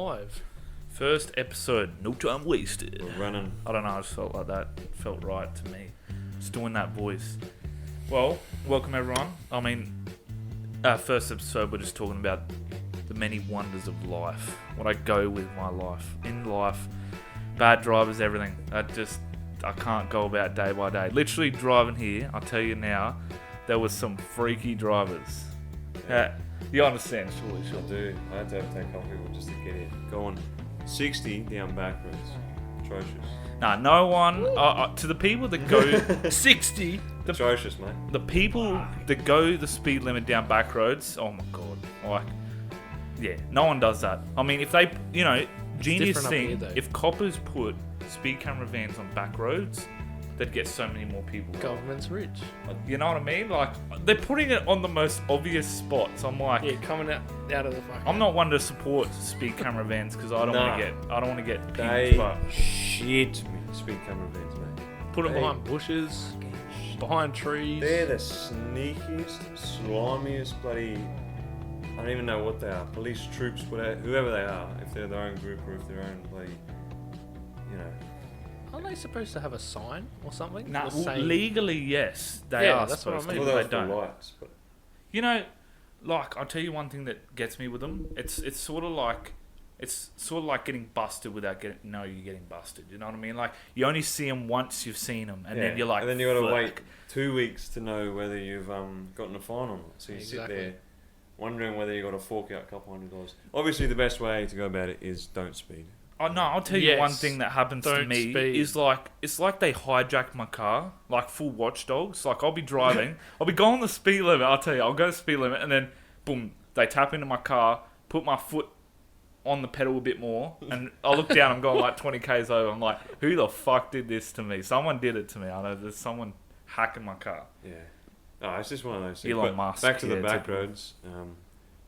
live. First episode, no time wasted. We're running. I don't know, I just felt like that. It felt right to me. Just doing that voice. Well, welcome everyone. I mean, our first episode, we're just talking about the many wonders of life. What I go with my life. In life, bad drivers, everything. I can't go about day by day. Literally driving here, I'll tell you now, there was some freaky drivers. Yeah. You understand, surely. I do. I had to take a couple people just to get here. Going 60 down back roads. Atrocious. Nah, no one. To the people that go 60. Atrocious, mate. The people that go the speed limit down back roads. Oh my god! Like, yeah, no one does that. I mean, if they, genius thing. Here, if coppers put speed camera vans on back roads, they'd get so many more people. Government's rich. You know what I mean? Like, they're putting it on the most obvious spots. I'm like, Yeah, coming out of the fucking... I'm not one to support speed camera vans because I don't want to get They pinged, but shit me. Speed camera vans, mate. Put them They- behind bushes, behind trees. They're the sneakiest, slimiest bloody... I don't even know what they are. Police troops, whatever, whoever they are. If they're their own group or if they're own bloody... Aren't they supposed to have a sign or something? nah, Or saying- legally yes, they Yeah, are that's what I supposed mean. to, Well, but they're they for don't. lights, but... You know, like, I'll tell you one thing that gets me with them. It's sort of like getting busted without you're getting busted. You know what I mean? Like, you only see them once you've seen them, and then you're like, and then you got to "Fuck." wait 2 weeks to know whether you've gotten a fine or not. So you Exactly. sit there wondering whether you got to fork out a couple $100. Obviously, the best way to go about it is don't speed. Oh no! I'll tell you Yes, one thing that happens to don't me speed. is like it's like they hijack my car, like full watchdogs. Like I'll be driving, I'll be going the speed limit. I'll tell you, I'll go the speed limit, and then boom, they tap into my car, put my foot on the pedal a bit more, and I look down, I'm going like 20 k's over. I'm like, who the fuck did this to me? Someone did it to me. I know there's someone hacking my car. Yeah. No, it's just one of those things. Elon But Musk, back to the yeah, back typical. roads.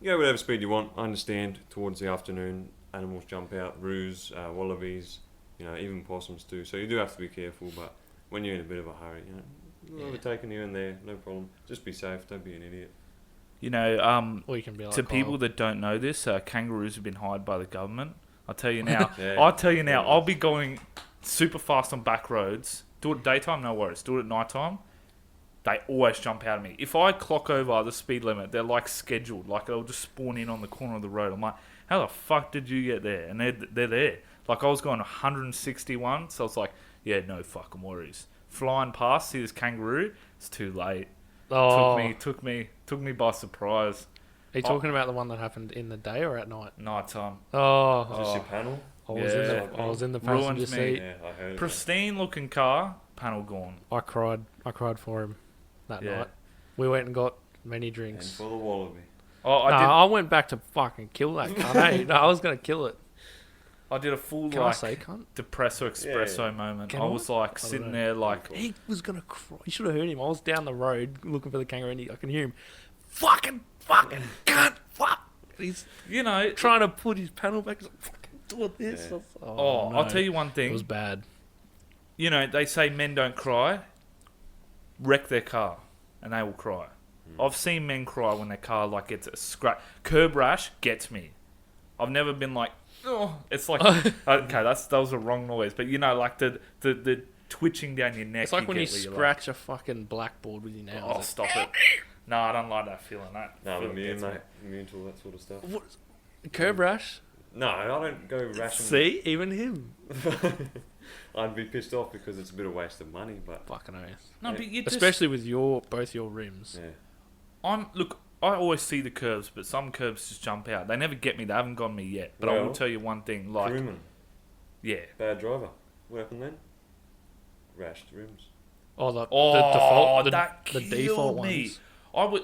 You go whatever speed you want. I understand towards the afternoon, animals jump out, roos, wallabies, even possums too. So you do have to be careful, but when you're in a bit of a hurry, overtaking here and there, no problem. Just be safe, don't be an idiot. Or you can be like... To people that don't know this, kangaroos have been hired by the government. I'll tell you now. Yeah. I'll be going super fast on back roads. Do it at daytime, no worries. Do it at nighttime. They always jump out at me. If I clock over the speed limit, they're like scheduled. Like they'll just spawn in on the corner of the road. I'm like, how the fuck did you get there? And they're there. Like I was going 161, so I was like, yeah, no fucking worries. Flying past, see this kangaroo, it's too late. Oh, Took me by surprise. are you talking about the one that happened in the day or at night? Nighttime. Oh, Just your panel? I was in the passenger Ruined me. seat. Yeah, I heard. Pristine looking car, panel gone. I cried for him that Yeah. night. We went and got many And drinks. for the wallaby. Oh, I went back to fucking kill that cunt. Hey, no, I was gonna kill it. I did a full Can I say cunt? depresso espresso Yeah. moment. Can I I? was like don't sitting know. there like, He was gonna cry. You should have heard him. I was down the road looking for the kangaroo, and I can hear him, fucking cunt, fuck. He's trying to put his panel back. He's like, fucking doing this. Yeah. oh, no. I'll tell you one It thing. was bad. They say men don't cry. Wreck their car, and they will cry. I've seen men cry when their car like gets a scratch. Curb rash gets me. I've never been like, oh, it's like okay, that was a wrong noise, but like the twitching down your neck. It's like when you get where you're scratch a fucking blackboard with your Like, nails. oh, stop it! No, I don't like that feeling. That No, I'm feeling immune, gets me. mate. Immune to all that sort of stuff. What? Curb rash? No, I don't go rashing. See, even him. I'd be pissed off because it's a bit of waste of money, but Fucking oath. No, Yeah. but you just, Especially with both your rims. yeah. I always see the curves, but some curves just jump out. They never get me. They haven't gotten me yet. But I will Well, tell you one thing. Like, Crewman, yeah. bad driver. What happened then? Rashed rims. Oh, the Oh, default, that the killed default me. ones.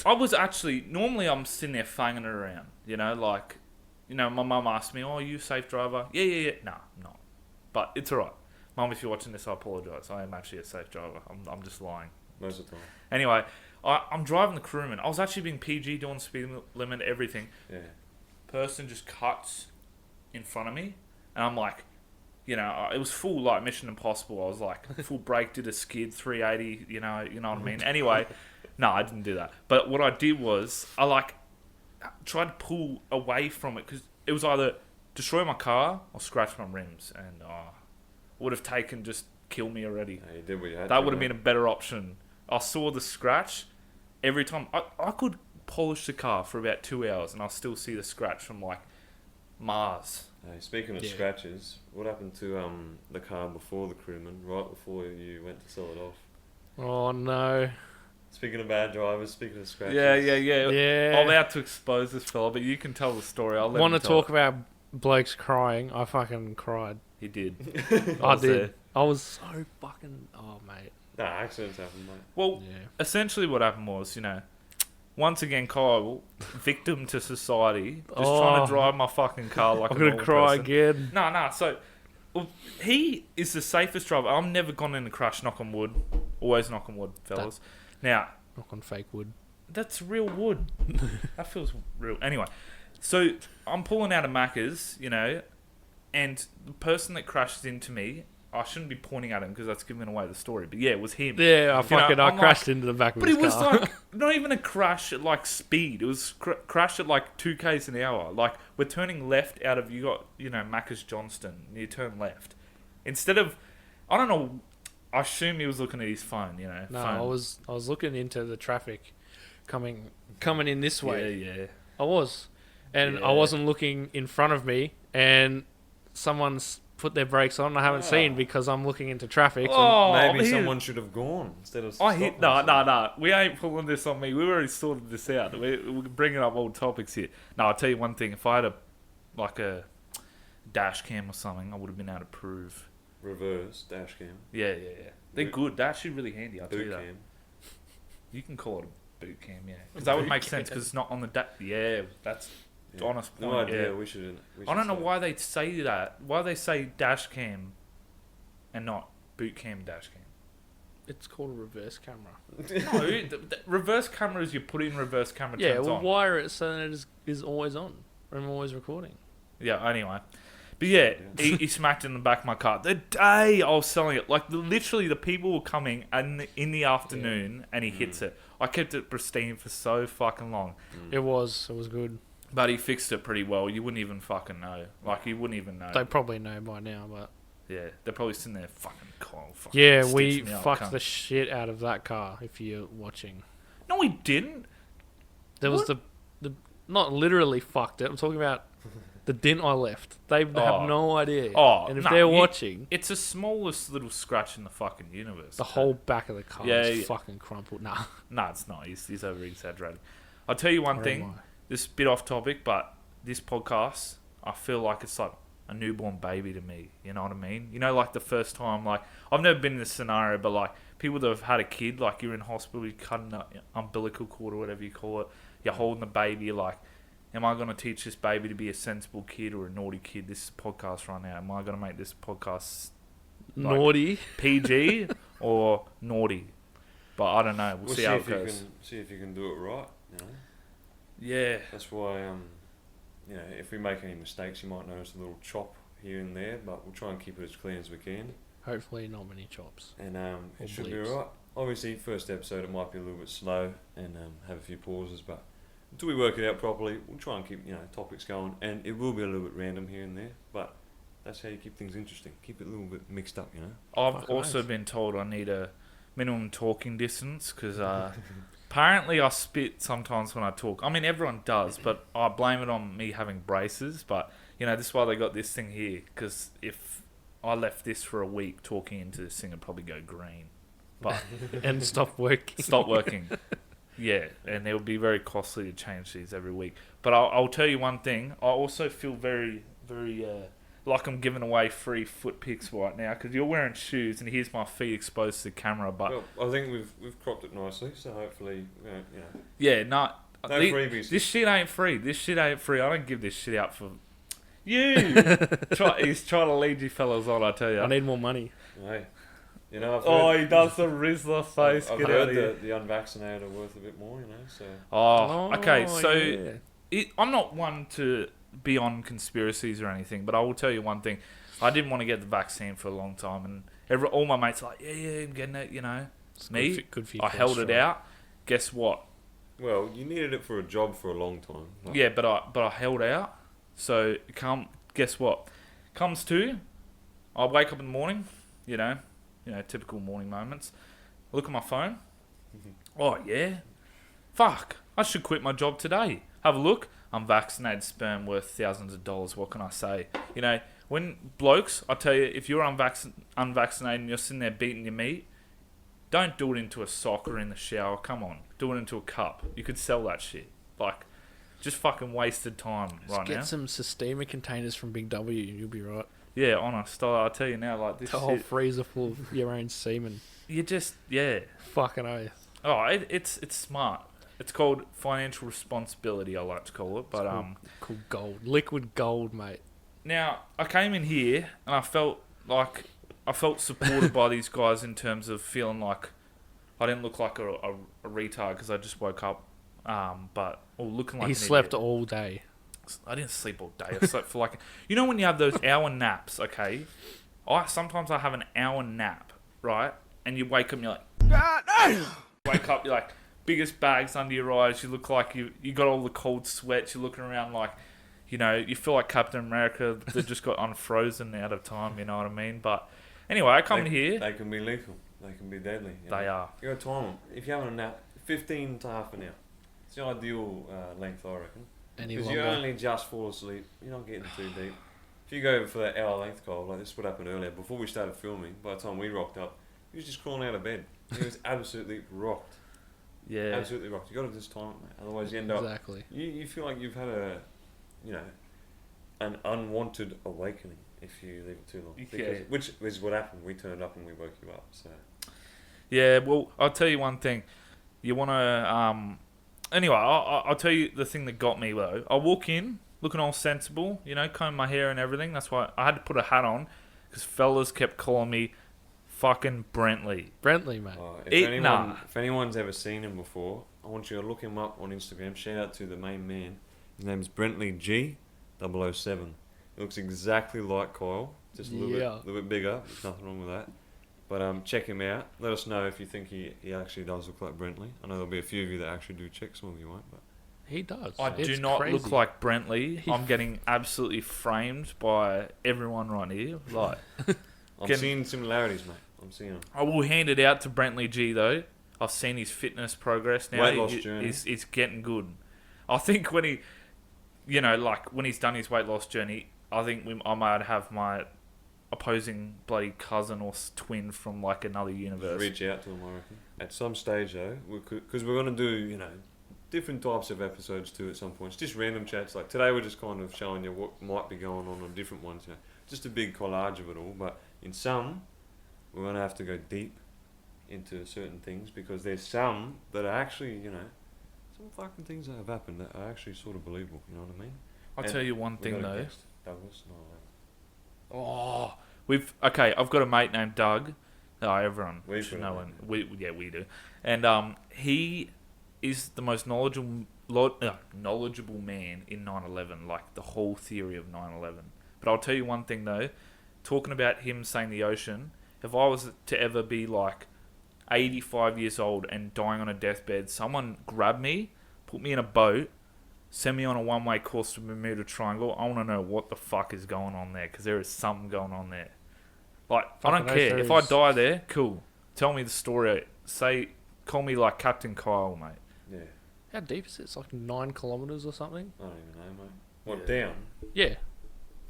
I was actually normally I'm sitting there fanging it around. My mum asked me, "Oh, are you a safe driver?" Yeah. Nah, I'm not. But it's alright. Mum, if you're watching this, I apologise. I am actually a safe driver. I'm just lying. Most of the time. Anyway, I'm driving the crewman. I was actually being PG, doing speed limit, everything. Yeah. Person just cuts in front of me, and I'm like, it was full like Mission Impossible. I was like full brake, did a skid, 380. You know what I mean. Anyway, no, I didn't do that. But what I did was I tried to pull away from it because it was either destroy my car or scratch my rims, and would have taken just kill me already. Yeah, you did what you had That to, would have mate. been a better option. I saw the scratch every time. I could polish the car for about 2 hours, and I'll still see the scratch from like Mars. Hey, speaking of Yeah. scratches, what happened to the car before the crewman, right before you went to sell it off? Oh no. Speaking of bad drivers, speaking of scratches. Yeah. Yeah. I'm about to expose this fella, but you can tell the story. I'll let Want him to tell talk about blokes crying? I fucking cried. He did. I was did. there. I was so fucking. Oh mate. Nah, accidents happen, mate. Well, Yeah. essentially what happened was, once again, Kyle, victim to society, just Oh. trying to drive my fucking car like I'm a gonna normal cry person. again. No. So, well, he is the safest driver. I've never gone in a crash, knock on wood. Always knock on wood, fellas. Now, Knock on fake wood. that's real wood. That feels real. Anyway, so I'm pulling out of Macca's, and the person that crashes into me, I shouldn't be pointing at him because that's giving away the story. But yeah, it was him. Yeah, I I'm crashed into the back of But his it was car. like not even a crash at like speed. It was crash at like 2 k's an hour. Like we're turning left out of Macca's Johnston. And you turn left instead of I don't know. I assume he was looking at his phone. No, phone. I was looking into the traffic coming in this way. Yeah. I was, and Yeah. I wasn't looking in front of me, and someone's put their brakes on. I haven't seen because I'm looking into traffic. and- Oh, Maybe he- someone should have gone instead of. I hit stopping. no. We ain't pulling this on me. We already sorted this out. We're bringing up old topics here. No, I'll tell you one thing. If I had a dash cam or something, I would have been able to prove. Reverse dash cam, Yeah. They're Boot- good. They're actually really handy. I'll tell you boot that. cam. You can call it a boot cam, yeah. Because that would make sense because it's not on the Yeah, that's Yeah. honest point. No idea. Yeah. We should. I don't know why they say that. Why they say dash cam and not boot cam dash cam. It's called a reverse camera. No, the reverse camera is you put in reverse camera Yeah, turns we'll on. wire it so that it is always on. I'm always recording. Yeah, anyway. But yeah, he smacked in the back of my car. The day I was selling it, like literally the people were coming in the afternoon and he hits it. I kept it pristine for so fucking long. It was good. But he fixed it pretty well. You wouldn't even fucking know. Like, you wouldn't even know. They probably know by now, but Yeah, they're probably sitting there fucking Kyle. Fucking yeah, stitch we me up, fucked cunt. the shit out of that car. If you're watching, No, we didn't. there was What? the not literally fucked it. I'm talking about the dent I left. They Oh. have no idea. Oh, and if no, they're you- watching, It's the smallest little scratch in the fucking universe. the whole back of the car Yeah, is yeah. fucking crumpled. Nah, No, it's not. He's over exaggerating. I'll tell you one Or thing. am I? This is a bit off topic, but this podcast, I feel like it's like a newborn baby to me. You know what I mean? Like the first time, like I've never been in this scenario, but like people that have had a kid, like you're in hospital, you're cutting the umbilical cord or whatever you call it, you're holding the baby, you're like, am I going to teach this baby to be a sensible kid or a naughty kid? This is a podcast right now. Am I going to make this podcast like, naughty. PG or naughty? But I don't know. We'll We'll see see how if it goes. see if you can do it right. Yeah. That's why if we make any mistakes, you might notice a little chop here and there, but we'll try and keep it as clean as we can. Hopefully, not many chops. And Or it should be bleeps. alright. Obviously, first episode it might be a little bit slow and have a few pauses, but until we work it out properly, we'll try and keep topics going, and it will be a little bit random here and there, but that's how you keep things interesting. Keep it a little bit mixed up, I've Fucking also nice. been told I need a minimum talking distance because apparently I spit sometimes when I talk. I mean, everyone does, but I blame it on me having braces. But, this is why they got this thing here because if I left this for a week talking into this thing, it'd probably go green. But And stop working. stop working. Yeah, and it would be very costly to change these every week. But I'll tell you one thing. I also feel very, very like I'm giving away free foot pics right now because you're wearing shoes and here's my feet exposed to the camera. But Well, I think we've cropped it nicely, so hopefully, yeah, no, no freebies. this shit ain't free. This shit ain't free. I don't give this shit out for you. He's trying to lead you fellas on. I tell you. I need more money. Hey, I've Oh, heard, he does the Rizzler face. I've Get heard out of here. the unvaccinated are worth a bit more, so. Oh, okay. Oh, So yeah. I'm not one to be on conspiracies or anything, but I will tell you one thing. I didn't want to get the vaccine for a long time, and all my mates are like, yeah, I'm getting it, It's Me, good for your I held it cholesterol. out. Guess what? Well, you needed it for a job for a long time. Like, Yeah, but I held out. So guess what? Comes to, I wake up in the morning, typical morning moments. I look at my phone. Oh yeah, fuck! I should quit my job today. Have a look. Unvaccinated sperm worth thousands of dollars. What can I say? When blokes, I tell you, if you're unvaccinated and you're sitting there beating your meat, don't do it into a sock or in the shower. Come on, do it into a cup. You could sell that shit. Like, just fucking wasted time right now. Get some Sistema containers from Big W and you'll be right. Yeah, honest. I'll tell you now, like this. The whole freezer full of your own semen. You just, yeah. Fucking oath. Oh, it's smart. It's called financial responsibility, I like to call it. But called gold, liquid gold, mate. Now I came in here and I felt supported by these guys in terms of feeling like I didn't look like a retard because I just woke up, looking like he an slept idiot. all day. I didn't sleep all day. I slept for like, when you have those hour naps, okay? Sometimes I have an hour nap, right? And you wake up and you're like, God, wake up, you're like, biggest bags under your eyes. You look like you got all the cold sweats. You're looking around like, you feel like Captain America that just got unfrozen out of time. You know what I mean? But anyway, I come in here. They can be lethal. They can be deadly. They are. You got to time them. If you're having a nap, 15 to half an hour. It's the ideal length, I reckon. Because you only just fall asleep. You're not getting too deep. If you go for that hour length, Kyle, like this would happen earlier, before we started filming, by the time we rocked up, he was just crawling out of bed. He was absolutely rocked. Yeah. Absolutely rocked. You got to just time it, mate. Otherwise you end up... Exactly. You feel like you've had an unwanted awakening if you leave it too long. Because, which is what happened. We turned up and we woke you up, so... Yeah, well, I'll tell you one thing. You want to... Anyway, I'll tell you the thing that got me, though. I walk in, looking all sensible, comb my hair and everything. That's why I had to put a hat on, because fellas kept calling me fucking Brentley. Brentley, mate. If anyone's ever seen him before, I want you to look him up on Instagram. Shout out to the main man. His name's Brentley G007. He looks exactly like Kyle, just a little bit bigger. There's nothing wrong with that. But check him out. Let us know if you think he actually does look like Brentley. I know there'll be a few of you that actually do check. Some of you won't, but he does. I do not look like Brentley. I'm getting absolutely framed by everyone right here. Like, I'm seeing similarities, mate. I'm seeing them. I will hand it out to Brentley G though. I've seen his fitness progress now. Weight loss journey. He's getting good. I think when he, when he's done his weight loss journey, I think I might have my opposing bloody cousin or twin from like another universe. Reach out to them, I reckon. At some stage though, because we're going to do, different types of episodes too at some points. Just random chats. Like today we're just kind of showing you what might be going on different ones. Just a big collage of it all. But in some, we're going to have to go deep into certain things because there's some that are actually, some fucking things that have happened that are actually sort of believable. You know what I mean? I'll tell you one thing though. Douglas, Oh, I've got a mate named Doug. No, everyone should know him. We do. And he is the most knowledgeable man in 9/11, like the whole theory of 9/11. But I'll tell you one thing though, talking about him saying the ocean, if I was to ever be like 85 years old and dying on a deathbed, someone grab me, put me in a boat, send me on a one-way course to Bermuda Triangle. I want to know what the fuck is going on there, because there is something going on there. Like, I don't care. If I die there, cool. Tell me the story. Call me like Captain Kyle, mate. Yeah. How deep is it? It's like 9 kilometres or something? I don't even know, mate. What, down? Yeah.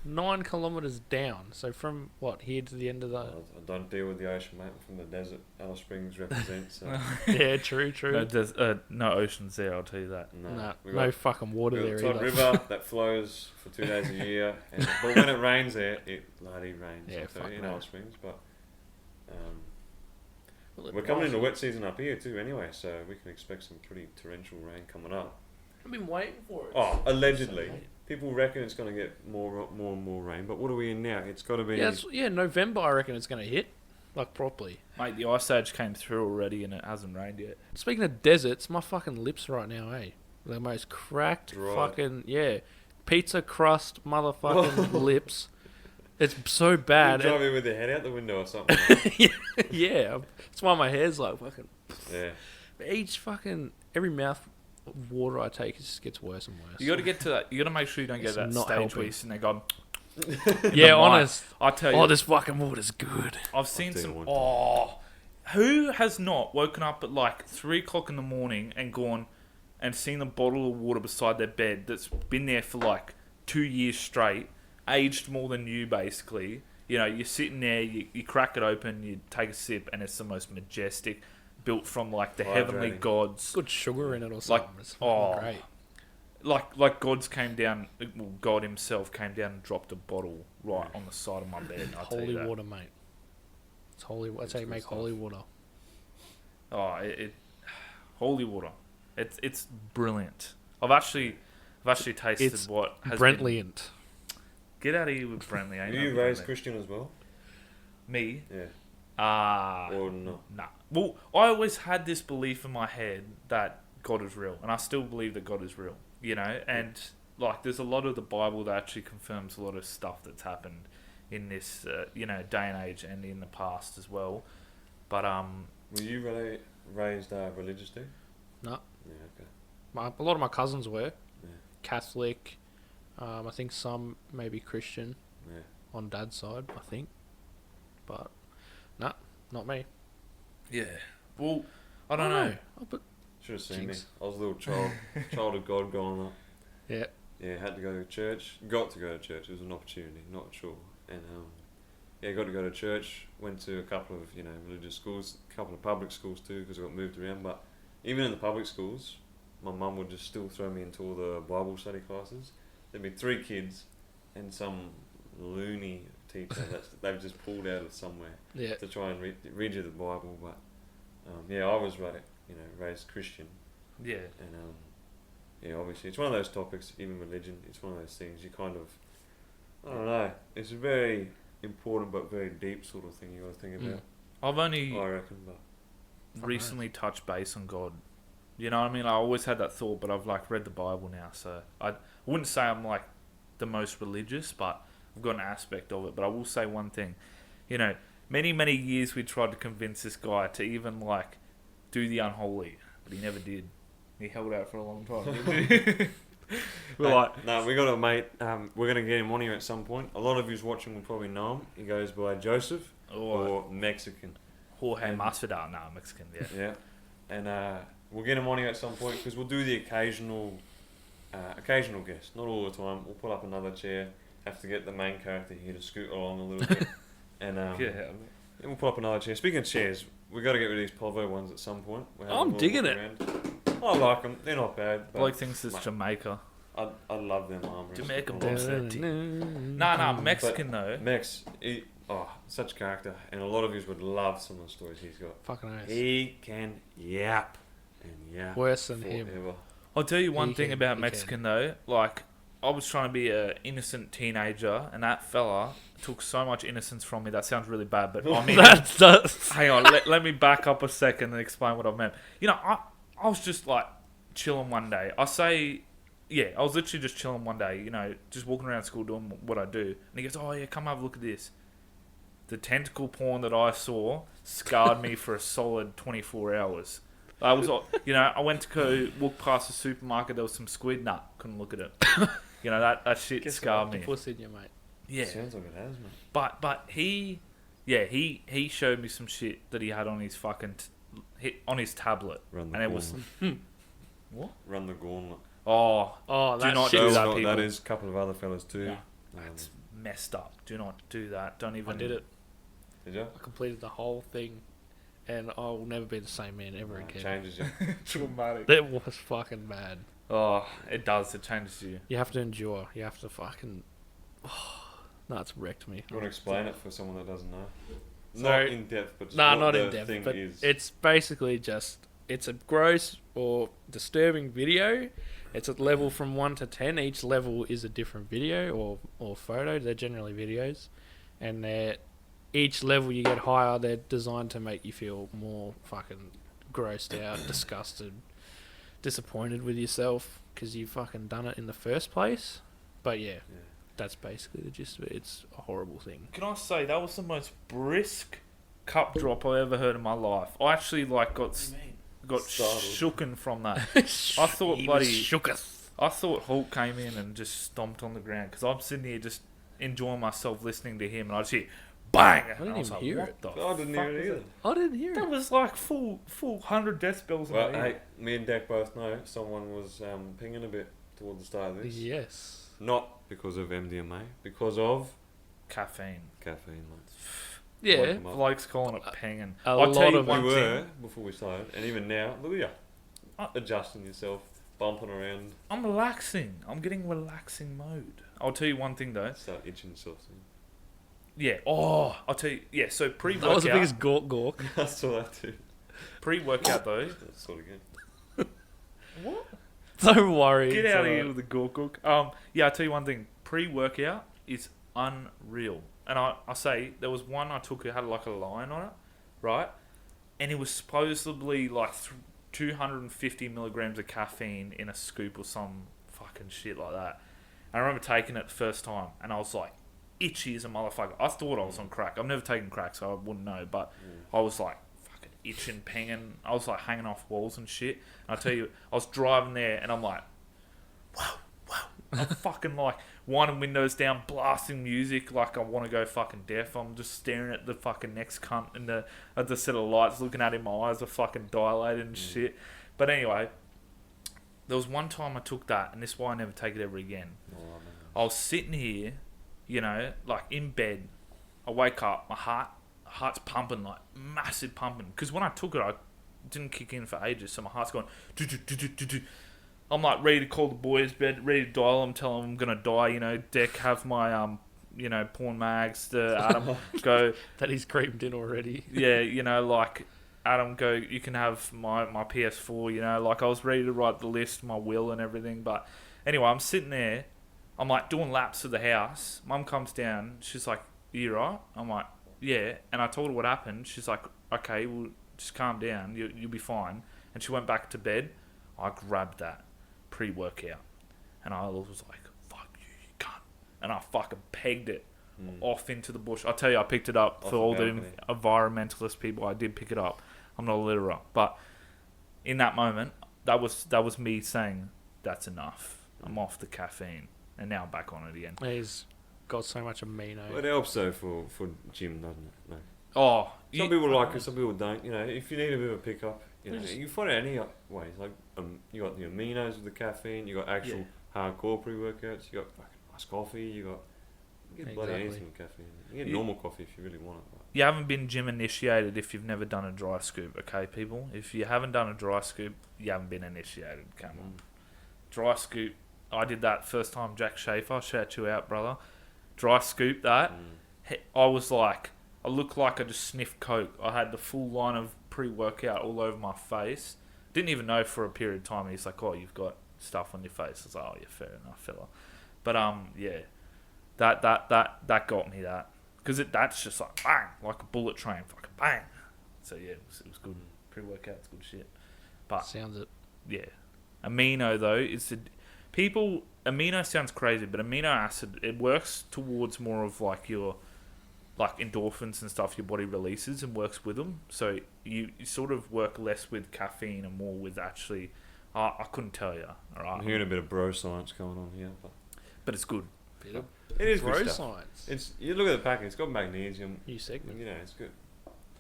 9 kilometres down. So from, here to the end of the... I don't deal with the ocean, mate. I'm from the desert. Alice Springs represents. So. Yeah, true. No, there's no oceans there, I'll tell you that. No fucking water there either. It's a river that flows for 2 days a year. But when it rains there, it bloody rains. Yeah, in Alice Springs. But we're coming into wet season up here too anyway, so we can expect some pretty torrential rain coming up. I've been waiting for it. Oh, allegedly. People reckon it's going to get more and more rain, but what are we in now? It's got to be... Yeah, November I reckon it's going to hit, like properly. Mate, the Ice Age came through already and it hasn't rained yet. Speaking of deserts, my fucking lips right now, the most cracked fucking... Yeah, pizza crust motherfucking lips. It's so bad. You driving with your head out the window or something? Yeah, that's why my hair's like fucking... Yeah. Every water I take just gets worse and worse. You got to get to that. You got to make sure you don't get It's that not stage where helping. you're sitting there going. Yeah, honest. I tell you, Oh, this fucking water's good. I've seen I'll tell some. you one Oh, who has not woken up at like 3 o'clock in the morning and gone and seen a bottle of water beside their bed that's been there for like 2 years straight, aged more than you basically. You know, you're sitting there, you crack it open, you take a sip, and it's the most majestic, built from like the heavenly Hydrating. gods. Good sugar in it or something. It's fucking great. Like God's came down, well, God himself came down and dropped a bottle right on the side of my bed. I'll tell Holy you that. water, mate. It's holy. That's how you good make stuff. holy water. Oh, holy water. It's brilliant. I've actually tasted It's what has Brentliant. Get out of here with Brentley. Were Ain't you nothing raised there. Christian as well? Me? Yeah. Or not? Nah. Well, I always had this belief in my head that God is real, and I still believe that God is real. You know, and like there's a lot of the Bible that actually confirms a lot of stuff that's happened in this, day and age, and in the past as well. But Were you really raised religious too? No. Yeah, okay. A lot of my cousins were Yeah. Catholic. I think some maybe Christian Yeah. on dad's side. I think, but nah, not me. yeah. Well, I don't know. Oh, but Should have seen Jinx. me. I was a little child of God growing up. yeah, Yeah, had to go to church. Got to go to church. It was an opportunity, not a chore. And got to go to church. Went to a couple of religious schools, a couple of public schools too, because I got moved around. But even in the public schools, my mum would just still throw me into all the Bible study classes. There'd be 3 kids and some loony teacher that they've just pulled out of somewhere yeah. to try and read you the Bible. But I was raised Christian. Yeah. And obviously it's one of those topics, even religion, it's one of those things you kind of, I don't know, it's a very important but very deep sort of thing you got to think about, I've only I reckon. But recently touched base on God. You know what I mean? I always had that thought, but I've like read the Bible now, so I wouldn't say I'm like the most religious, but I've got an aspect of it. But I will say one thing, many years we tried to convince this guy to even like do the unholy, but he never did. He held out for a long time. We're like, no, we got a mate. We're gonna get him on here at some point. A lot of yous watching will probably know him. He goes by Joseph or Mexican. Jorge Masvidal, no, Mexican, yeah. Yeah, and we'll get him on here at some point because we'll do the occasional guest, not all the time. We'll pull up another chair. Have to get the main character here to scoot along a little bit, and we'll pull up another chair. Speaking of chairs, we got to get rid of these Povo ones at some point. I'm digging it. I like them. They're not bad. Blake thinks it's Jamaica. I love them armrests. Jamaican I love bobsled them. Nah, Mexican though. Mex, such character, and a lot of you would love some of the stories he's got. Fucking nice. He can yap and yap. Worse than forever. him. I'll tell you one He thing can- about he Mexican though. Like, I was trying to be a innocent teenager, and that fella took so much innocence from me. That sounds really bad, but I mean, That's hang on, let me back up a second and explain what I meant. I was just like chilling one day. I was literally just chilling one day. Just walking around school doing what I do, and he goes, "Oh yeah, come have a look at this." The tentacle porn that I saw scarred me for a solid 24 hours. I was, I went to go walk past the supermarket. There was some squid. Nah, couldn't look at it. That shit scarred me. Pussy in you, mate. Yeah, Sounds like it has, man. but he showed me some shit that he had on his fucking on his tablet, Run the and it was gauntlet. what? Run the gauntlet. Oh, Oh, do that not shit. do Joe's that, got people. that is a couple of other fellas too. Yeah. That's messed up. Do not do that. Don't even. I did it. Did you? I completed the whole thing, and I will never be the same man ever It again. changes you. Traumatic. That was fucking bad. Oh, it does. It changes you. You have to endure. You have to fucking. No, it's wrecked me. You want to explain it for someone that doesn't know? So- Not in depth, but just Nah, what not the in depth, thing but is. it's basically just it's a gross or disturbing video. It's a level from 1 to 10. Each level is a different video or photo. They're generally videos, and each level you get higher. They're designed to make you feel more fucking grossed out, disgusted, disappointed with yourself because you fucking done it in the first place. But yeah, that's basically the gist of it. It's a horrible thing. Can I say that was the most brisk cup drop I ever heard in my life? I actually got. got Startled. shooken from that. I thought he bloody- was shooketh. I thought Hulk came in and just stomped on the ground because I'm sitting here just enjoying myself listening to him, and I just hear bang. I And didn't was even like, hear what it. the I didn't fuck hear it was either. I didn't hear That it. was like full 100 decibels. In Well, my ear. hey, me and Dak both know someone was pinging a bit toward the start of this. Yes. Not because of MDMA, because of Caffeine. caffeine, mate. Yeah. Woke 'em up. Bloke's calling it pinging. A I'll tell lot you of one We thing. were before we started, and even now, look at you, adjusting yourself, bumping around, I'm relaxing. I'm getting relaxing mode. I'll tell you one thing though. start itching yourself. Yeah. Oh, I'll tell you. Yeah. So That pre-workout. was the biggest gawk. I saw that too. Pre-workout though. That sort of game. What? Don't worry. Get it's out of alright. here with the gork. Yeah, I'll tell you one thing. Pre-workout is unreal. And I say, there was one I took, it had like a line on it, right? And it was supposedly like 250 milligrams of caffeine in a scoop or some fucking shit like that. And I remember taking it the first time, and I was like, itchy as a motherfucker. I thought I was on crack. I've never taken crack, so I wouldn't know. But I was like, fucking itching, pinging. I was like hanging off walls and shit. And I tell you, I was driving there, and I'm like, wow. I'm fucking like winding windows down, blasting music like I want to go fucking deaf. I'm just staring at the fucking next cunt and at the set of lights, looking at him. My eyes are fucking dilated and shit. But anyway, there was one time I took that, and this is why I never take it ever again. I was sitting here, you know, like in bed. I wake up, my heart's pumping, like massive pumping. Because when I took it, I didn't kick in for ages, so my heart's going. Do, do, do, do, do, do. I'm like ready to call the boys bed, ready to dial them, tell them I'm gonna die. You know, Deck have my you know, porn mags. The Adam go. That he's creeped in already. Yeah, you know, like Adam go. You can have my PS4. You know, like I was ready to write the list, my will and everything. But anyway, I'm sitting there. I'm like doing laps of the house. Mum comes down. She's like, "You right?" I'm like, "Yeah." And I told her what happened. She's like, "Okay, well, just calm down. You'll be fine." And she went back to bed. I grabbed that pre-workout, and I was like, "Fuck you cunt!" And I fucking pegged it off into the bush. I tell you, I picked it up Off for the all the balcony. environmentalist people. I did pick it up. I'm not a litterer, but in that moment, that was me saying, "That's enough. I'm off the caffeine," and now I'm back on it again. He's got so much amino. But it helps though for gym, doesn't it? No. Oh, Some people like it, some people don't. You know, if you need a bit of a pickup, you know, Just- you find it any ways. Like you got the aminos with the caffeine, you got actual hardcore pre-workouts, you got fucking iced coffee, you get bloody Exactly. anything with caffeine. You get Yeah. normal coffee if you really want it. But You haven't been gym initiated if you've never done a dry scoop, okay, people? If you haven't done a dry scoop, you haven't been initiated. Come on. Dry scoop. I did that first time, Jack Schaefer. Shout you out, brother. Dry scoop that. I was like, I looked like I just sniffed coke. I had the full line of pre-workout all over my face. Didn't even know for a period of time. He's like, "Oh, you've got stuff on your face." I was like, "Oh, yeah, fair enough, fella." But yeah, that got me that. Because that's just like bang, like a bullet train, fucking bang. So yeah, it was good. Pre-workout's good shit. But Sounds it. yeah, amino though is the people. Amino sounds crazy, but amino acid it works towards more of like your like endorphins and stuff your body releases and works with them. So you sort of work less with caffeine and more with actually. I couldn't tell you. All right, I'm hearing a bit of bro science going on here, but it's good. Bit of it is bro good stuff. science. It's you look at the packaging; it's got magnesium. New segment. You know, it's got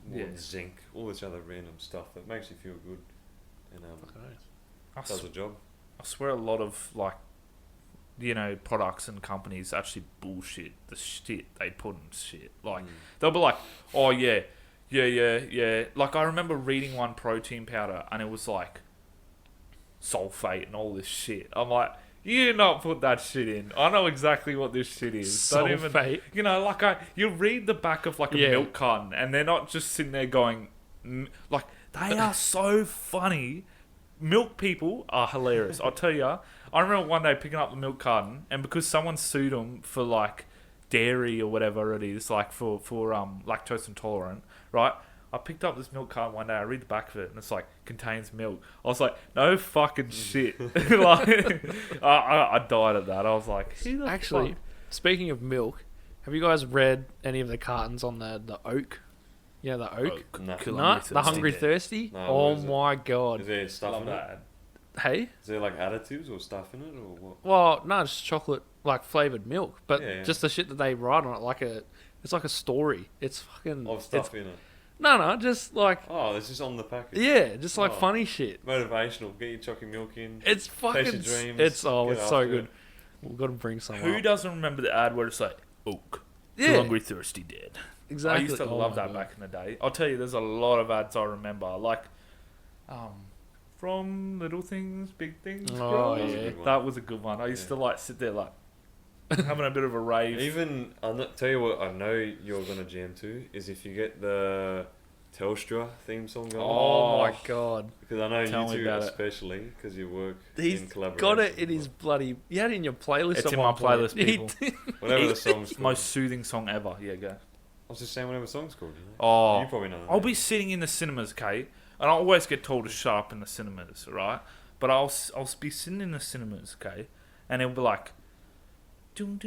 more Yeah. zinc, all this other random stuff that makes you feel good, and Fucking oath. I, does s- the job. I swear a lot of like, you know, products and companies actually bullshit the shit they put in shit. Like they'll be like, "Oh yeah, yeah." Like I remember reading one protein powder and it was like sulfate and all this shit. I'm like, you did not put that shit in. I know exactly what this shit is. Don't even, Sulfate. you know, like you read the back of like a Yeah. milk carton and they're not just sitting there going, like they are so funny. Milk people are hilarious. I'll tell you. I remember one day picking up the milk carton and because someone sued them for like dairy or whatever it is, like for lactose intolerant, right? I picked up this milk carton one day. I read the back of it, and it's like contains milk. I was like, no fucking shit. Like, I died at that. I was like, who the Actually, fuck? speaking of milk, have you guys read any of the cartons on the oak Yeah, the oak. No. Kill Nah, Hungry the Hungry Thirsty. Thirsty. No, Oh what is it? my Is god. there stuff Love in it? that. Hey. Is there like additives or stuff in it or what? Well, no, just chocolate like flavored milk, but Yeah. just the shit that they write on it, it's like a story. It's fucking. Of stuff in it. No, just like Oh, it's just on the package. yeah, just like Oh. funny shit. Motivational. Get your chocolate milk in. It's fucking. Chase your dreams. It's Get it's so after good. it. We've got to bring some. Who up. doesn't remember the ad where it's like, oak, Yeah, Hungry Thirsty dead? exactly. I used to Oh love my that God. back in the day. I'll tell you, there's a lot of ads I remember. Like, from little things, big things. Oh, grow. That was a yeah. good one. That was a good one. I used to like sit there like having a bit of a rave. Even tell you what I know you're gonna jam to is if you get the Telstra theme song going. Oh my Oh. god. Because I know Tell me you two about it. especially because you work He's in collaboration. got it in his bloody. You had it in your playlist. It's at in one my playlist, point. people. Whatever the It's song's the called. most soothing song ever. Yeah, go. I was just saying whatever the song's called. You know? Oh, You probably know. I'll be sitting in the cinemas, okay, and I always get told to shut up in the cinemas, right? But I'll be sitting in the cinemas, okay, and it'll be like, and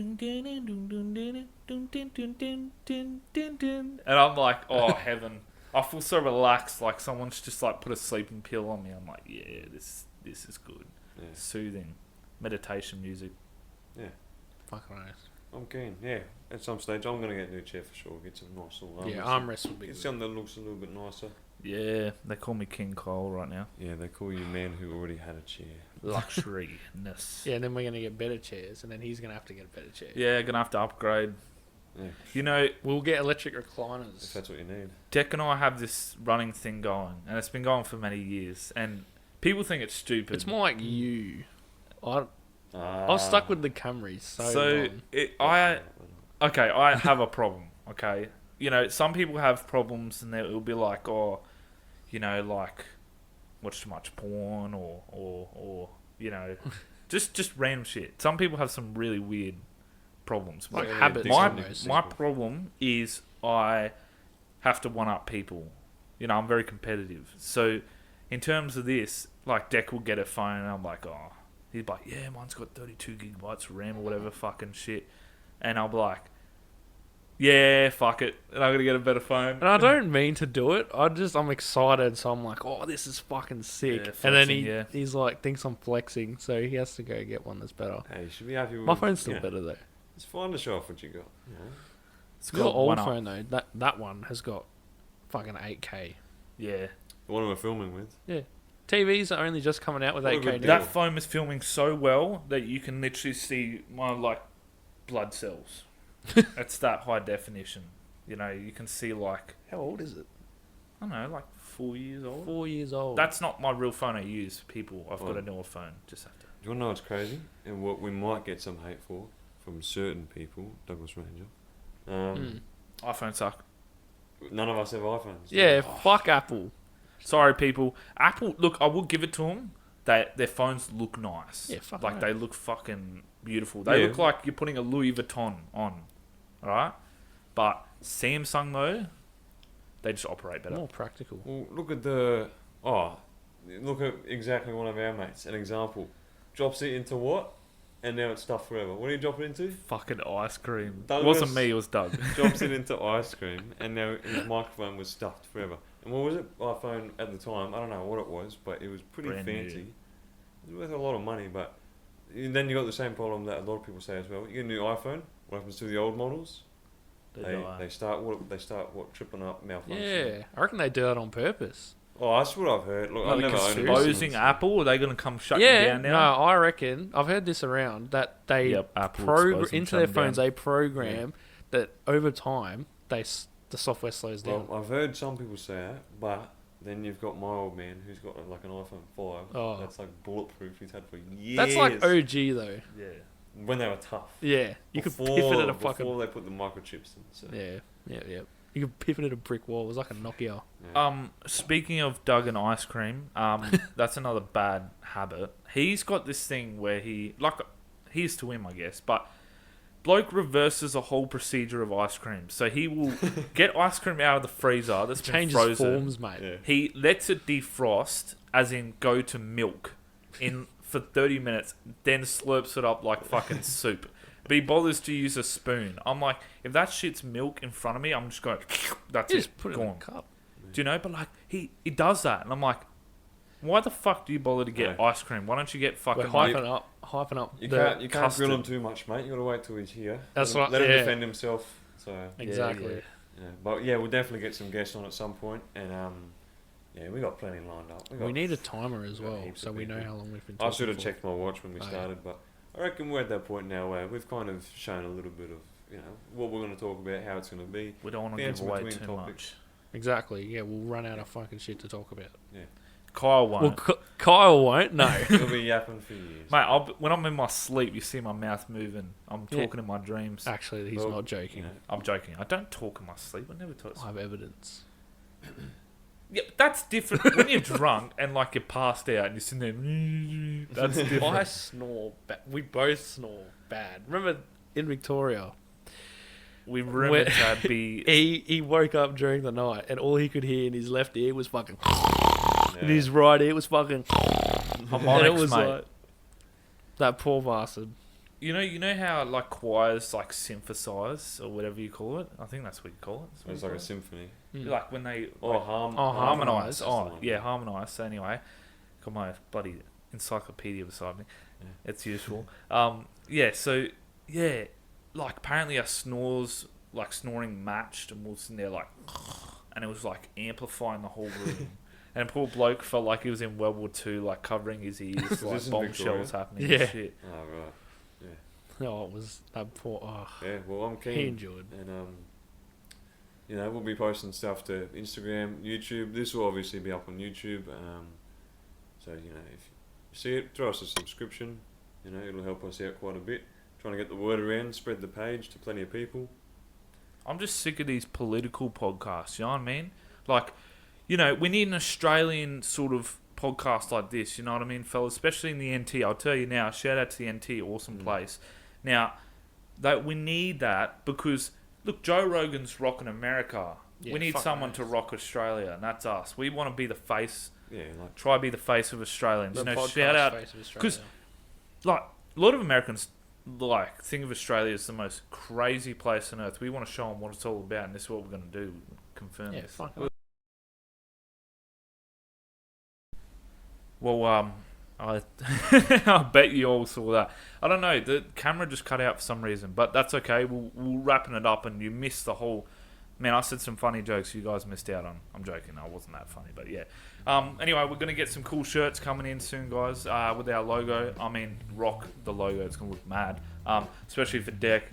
I'm like, oh heaven! I feel so relaxed, like someone's just like put a sleeping pill on me. I'm like, yeah, this is good, Yeah. soothing, meditation music. Fucking nice. I'm keen. Yeah. At some stage, I'm gonna get a new chair for sure. Get some nice little armrests. Yeah, armrest would be Get good. something that looks a little bit nicer. Yeah, they call me King Cole right now. Yeah, they call you man who already had a chair. Luxuryness. Yeah, and then we're gonna get better chairs, and then he's gonna have to get a better chair. Yeah, gonna have to upgrade. Yeah. You know, We'll get electric If recliners. that's what you need. Deck and I have this running thing going, and it's been going for many years. And people think it's stupid. It's more like you. I Ah. was stuck with the Camry so long. I have a problem. Okay, you know, some people have problems, and it'll be like, oh, you know, like watch too much porn, or you know, just random shit. Some people have some really weird problems. Like Yeah, habits. addiction. almost. My problem is I have to one up people. You know, I'm very competitive. So in terms of this, like Deck will get a phone and I'm like, oh, he's like, yeah, mine's got 32 gigabytes of RAM or whatever fucking shit. And I'll be like, yeah, fuck it. And I'm going to get a better phone. And I don't mean to do it. I'm excited, so I'm like, oh, this is fucking sick. Yeah, and then flexing, yeah. he's like, thinks I'm flexing, so he has to go get one that's better. Hey, you should be happy with. My phone's still you know, better though. It's fine to show off what you got. You know? It's Your got old one up. phone though, that one has got fucking 8K. Yeah. The one we're filming with. TVs are only just coming out with What a 8K good now. That phone is filming so well that you can literally see my, like, blood cells. It's that high definition. You know, you can see, like, How old is it? I don't know, like 4 years old. 4 years old. That's not my real phone I use, people. I've got Well- a newer phone. Just have to. Do you want to know what's crazy? And what we might get some hate for from certain people, Douglas Ranger. iPhones suck. None of us have iPhones. yeah, fuck Apple. Sorry, people. Apple, look, I will give it to them. Their phones look nice. Yeah, fuck Like, right. they look fucking beautiful. They Yeah. look like you're putting a Louis Vuitton on. Alright? But Samsung, though, they just operate better. More practical. Well, look at look at exactly one of our mates. An example. Drops it into what? And now it's stuffed forever. What do you drop it into? Fucking ice cream. Douglas- It wasn't me, it was Doug. Drops it into ice cream, and now his microphone was stuffed forever. And what was it? iPhone at the time, I don't know what it was, but it was pretty Brand new. fancy. It was worth a lot of money, but then you got the same problem that a lot of people say as well. You get a new iPhone, what happens to the old models? They start tripping up, malfunctioning. Yeah, I reckon they do that on purpose. Oh, that's what I've heard. Look, I've Like never a owned conspiracy. one. Exposing Apple, are they going to come shut you Yeah, down no, now? I reckon I've heard this around that they Yep, Apple exposing, into shut their them phones down. they program that over time the software slows down. Well, I've heard some people say that, but then you've got my old man who's got like an iPhone 5 Oh. that's like bulletproof. He's had for years. That's like OG though. Yeah. when they were tough. Yeah, you could pivot at a before fucking they put the microchips in. So. yeah. You could pivot at a brick wall. It was like a Nokia. Yeah. Speaking of Doug and ice cream, that's another bad habit. He's got this thing where he's to him, I guess, but bloke reverses a whole procedure of ice cream. So he will get ice cream out of the freezer that's been Changes frozen. forms, mate. Yeah. He lets it defrost, as in go to milk, for 30 minutes, then slurps it up like fucking soup. but he bothers to use a spoon. I'm like, if that shit's milk in front of me, I'm just going, that's You it, just put it in a gone. cup. Do you know? But like, he does that, and I'm like, why the fuck do you bother to get Yeah. ice cream? Why don't you get We're fucking hyping up. You the can't custard. grill him too much, mate. You got to wait till he's here. That's let him, right, let him yeah. defend himself. So Exactly. yeah, but yeah, we'll definitely get some guests on at some point, and yeah, we got plenty lined up. We need a timer as we got well, heaps so of we know people. how long we've been talking. I should have for. checked my watch when we Oh, yeah. started, but I reckon we're at that point now where we've kind of shown a little bit of what we're going to talk about, how it's going to be. We don't want to Dance give away between too topics. much. Exactly. Yeah, we'll run out of fucking shit to talk about. Kyle won't. Well, Kyle won't. No. We'll be yapping for years. Mate, when I'm in my sleep, you see my mouth moving. I'm Yeah. talking in my dreams. Actually, he's Well, not joking. I'm joking. I don't talk in my sleep. I never talk. I have evidence. Yeah, but that's different. When you're drunk and like you're passed out and you're sitting there, that's different. I snore. We both snore bad. Remember in Victoria, We rumored to be. he woke up during the night and all he could hear in his left ear was fucking, Yeah. and his right ear was fucking. And it harmonics, was mate. like that poor bastard. You know how like choirs like synthesize or whatever you call it. I think that's what you call it. It's like a symphony. Like when they harmonise. harmonize. Oh yeah, harmonize. So anyway, got my bloody encyclopedia beside me. Yeah. It's useful. Yeah. So yeah, like apparently our snoring matched, and we were sitting there like, and it was like amplifying the whole room. And poor bloke felt like he was in World War II, like covering his ears, like this in bomb Victoria? shells happening Yeah. and shit. Oh right. Oh, it was that poor. Oh, Yeah. Well, I'm he keen, enjoyed. and we'll be posting stuff to Instagram, YouTube. This will obviously be up on YouTube. So if you see it, throw us a subscription. It'll help us out quite a bit. Trying to get the word around, spread the page to plenty of people. I'm just sick of these political podcasts, you know what I mean? Like, we need an Australian sort of podcast like this, you know what I mean, fellas? Especially in the NT. I'll tell you now, shout out to the NT, awesome place. Now, that we need that because, look, Joe Rogan's rocking America. Yeah, we need fuck someone knows. to rock Australia, and that's us. We want to be the face, Yeah, like try to be the face of Australians. The Shout podcast out, face of Australia. 'cause like, a lot of Americans think of Australia as the most crazy place on earth. We want to show them what it's all about, and this is what we're going to do. Confirm Yeah, this. fuck. Well, I I bet you all saw that. I don't know. The camera just cut out for some reason, but that's okay. We'll wrapping it up, and you missed the whole. Man, I said some funny jokes you guys missed out on. I'm joking. I wasn't that funny, but yeah. Anyway, we're going to get some cool shirts coming in soon, guys, with our logo. I mean, rock the logo. It's going to look mad. Especially for Deck.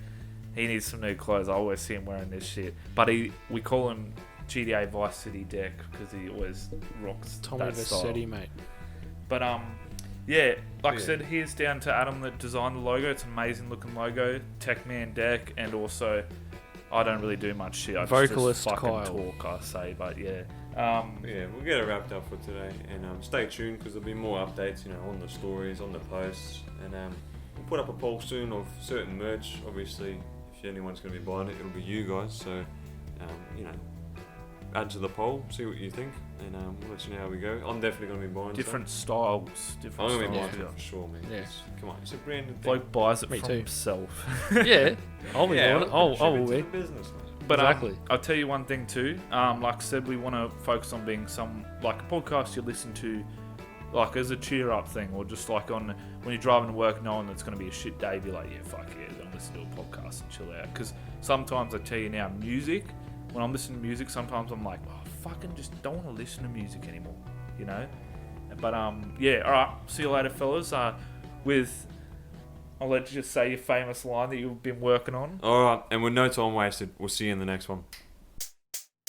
He needs some new clothes. I always see him wearing this shit. But we call him GTA Vice City Deck because he always rocks Tommy that style. Vassetti, mate. But yeah, like I Yeah. said, here's down to Adam that designed the logo. It's an amazing looking logo. Tech Man Deck, and also I don't really do much shit. I Vocalist just fucking Kyle. talk, I say. But yeah, yeah, we'll get it wrapped up for today, and stay tuned because there'll be more updates, on the stories, on the posts, and we'll put up a poll soon of certain merch. Obviously, if anyone's going to be buying it, it'll be you guys. So, add to the poll, see what you think, and we'll let you know how we go. I'm definitely going to be buying different some. styles. I'm Different going to be styles. buying some for sure, man. Yeah. Come on, it's a branded thing. Bloke buys it Me from too. himself. Yeah, I'll be yeah, doing it. I will contribute to be. the business, man. But Exactly. I'll tell you one thing too. Like I said, we want to focus on being like a podcast you listen to, like as a cheer up thing, or just like on when you're driving to work, knowing that's going to be a shit day. Be like, yeah, fuck yeah, I'm listening to a podcast and chill out. Because sometimes I tell you now, music. When I'm listening to music, sometimes I'm like, oh, fucking just don't want to listen to music anymore, But yeah, all right. See you later, fellas. I'll let you just say your famous line that you've been working on. Alright, and with no time wasted, we'll see you in the next one.